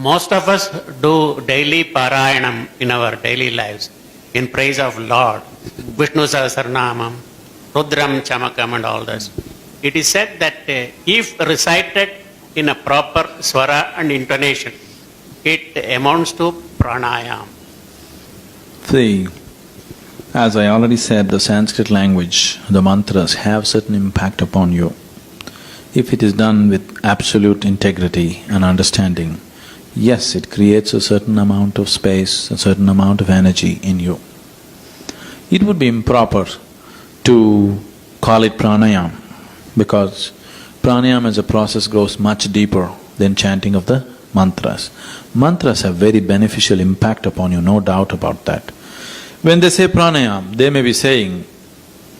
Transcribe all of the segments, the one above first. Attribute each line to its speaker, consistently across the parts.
Speaker 1: most of us do daily parayanam in our daily lives in praise of Lord, Vishnu Sahasranamam, Rudram Chamakam and all this. It is said that if recited in a proper swara and intonation, it amounts to pranayam.
Speaker 2: See, as I already said, the Sanskrit language, the mantras have certain impact upon you. If it is done with absolute integrity and understanding, yes, it creates a certain amount of space, a certain amount of energy in you. It would be improper to call it pranayam, because pranayam as a process goes much deeper than chanting of the mantras. Mantras have very beneficial impact upon you, no doubt about that. When they say pranayam, they may be saying,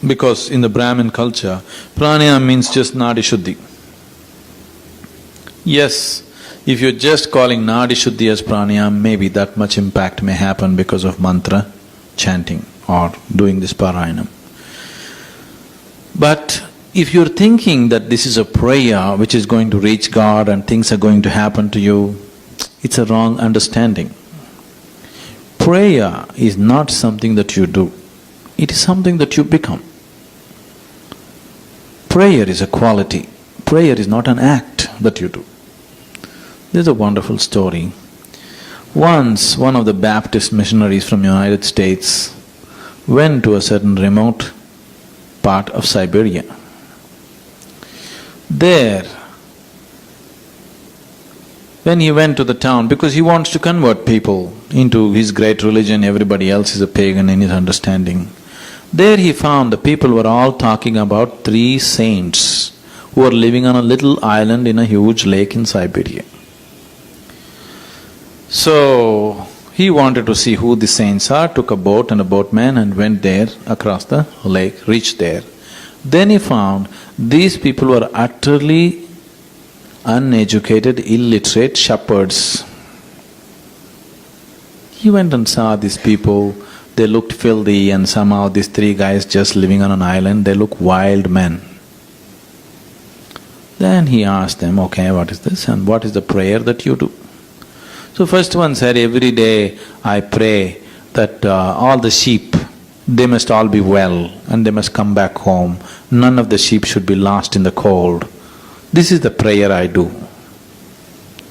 Speaker 2: because in the Brahmin culture, pranayam means just nadi shuddhi. Yes, if you're just calling nadi shuddhi as pranayam, maybe that much impact may happen because of mantra chanting or doing this parayanam. But if you're thinking that this is a prayer which is going to reach God and things are going to happen to you, it's a wrong understanding. Prayer is not something that you do, it is something that you become. Prayer is a quality, prayer is not an act that you do. There's a wonderful story. Once, one of the Baptist missionaries from United States went to a certain remote part of Siberia. There, when he went to the town, because he wants to convert people into his great religion, everybody else is a pagan in his understanding. There he found the people were all talking about 3 saints who were living on a little island in a huge lake in Siberia. So, he wanted to see who the saints are, took a boat and a boatman and went there across the lake, reached there. Then he found these people were utterly uneducated, illiterate shepherds. He went and saw these people, they looked filthy, and somehow these 3 guys just living on an island, they look wild men. Then he asked them, okay, what is this and what is the prayer that you do? So first one said, every day I pray that all the sheep, they must all be well and they must come back home. None of the sheep should be lost in the cold. This is the prayer I do.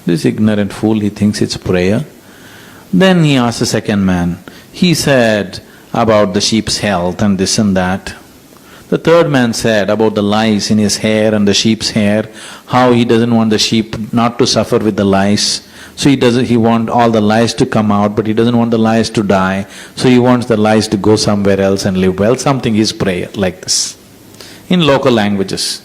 Speaker 2: This ignorant fool, he thinks it's prayer. Then he asked the second man, he said about the sheep's health and this and that. The third man said about the lice in his hair and the sheep's hair, how he doesn't want the sheep not to suffer with the lice. So he wants all the lice to come out, but he doesn't want the lice to die, so he wants the lice to go somewhere else and live well. Something is prayer like this, in local languages.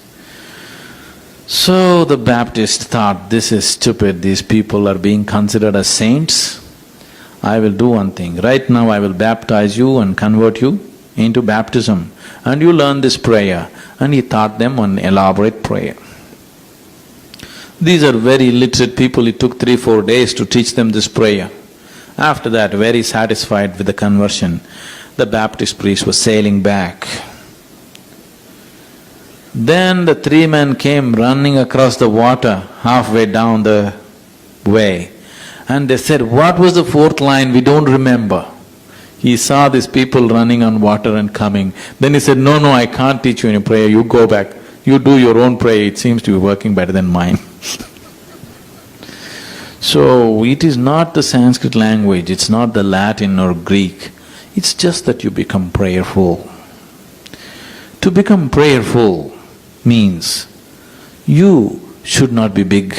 Speaker 2: So the Baptist thought, this is stupid, these people are being considered as saints. I will do one thing, right now I will baptize you and convert you into baptism, and you learn this prayer. And he taught them an elaborate prayer. These are very literate people, it took 3-4 days to teach them this prayer. After that, very satisfied with the conversion, the Baptist priest was sailing back. Then the 3 men came running across the water halfway down the way, and they said, what was the 4th line? We don't remember. He saw these people running on water and coming. Then he said, no, I can't teach you any prayer, you go back. You do your own prayer, it seems to be working better than mine. So, it is not the Sanskrit language, it's not the Latin or Greek, it's just that you become prayerful. To become prayerful means you should not be big.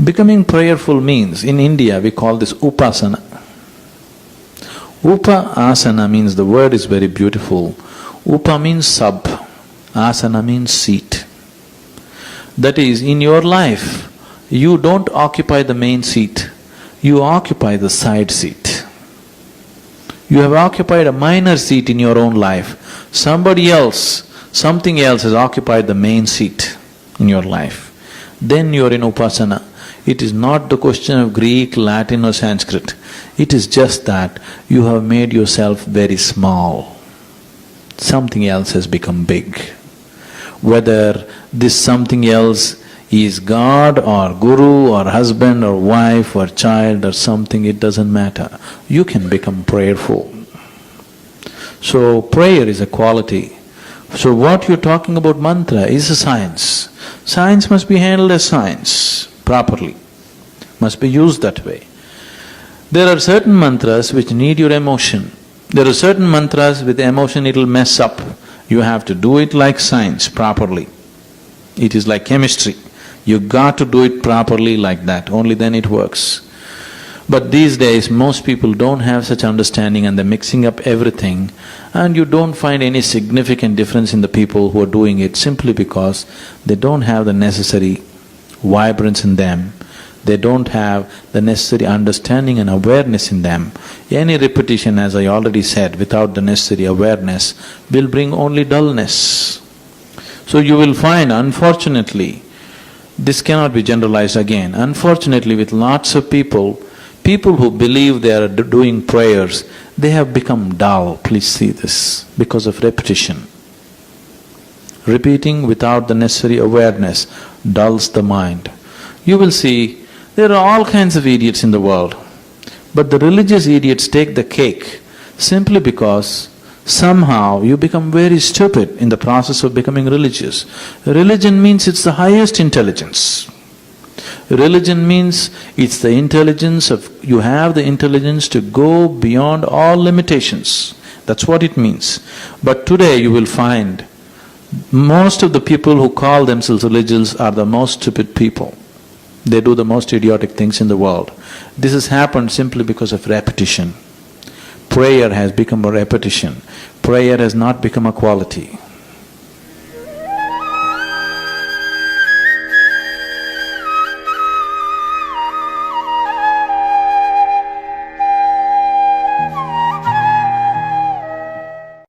Speaker 2: Becoming prayerful means, in India we call this upasana. Upasana means, the word is very beautiful. Upa means sub, asana means seat. That is, in your life, you don't occupy the main seat, you occupy the side seat. You have occupied a minor seat in your own life. Somebody else, something else has occupied the main seat in your life. Then you are in upasana. It is not the question of Greek, Latin or Sanskrit. It is just that you have made yourself very small. Something else has become big. Whether this something else He is God or Guru or husband or wife or child or something, it doesn't matter. You can become prayerful. So prayer is a quality. So what you're talking about mantra is a science. Science must be handled as science properly, must be used that way. There are certain mantras which need your emotion. There are certain mantras with emotion it'll mess up. You have to do it like science, properly. It is like chemistry. You got to do it properly like that, only then it works. But these days, most people don't have such understanding and they're mixing up everything, and you don't find any significant difference in the people who are doing it simply because they don't have the necessary vibrance in them. They don't have the necessary understanding and awareness in them. Any repetition, as I already said, without the necessary awareness will bring only dullness. So you will find, unfortunately, this cannot be generalized again, unfortunately with lots of people who believe they are doing prayers, they have become dull, please see this, because of repetition. Repeating without the necessary awareness dulls the mind. You will see, there are all kinds of idiots in the world, but the religious idiots take the cake simply because somehow you become very stupid in the process of becoming religious. Religion means it's the highest intelligence. Religion means it's the intelligence of… you have the intelligence to go beyond all limitations. That's what it means. But today you will find most of the people who call themselves religious are the most stupid people. They do the most idiotic things in the world. This has happened simply because of repetition. Prayer has become a repetition. Prayer has not become a quality.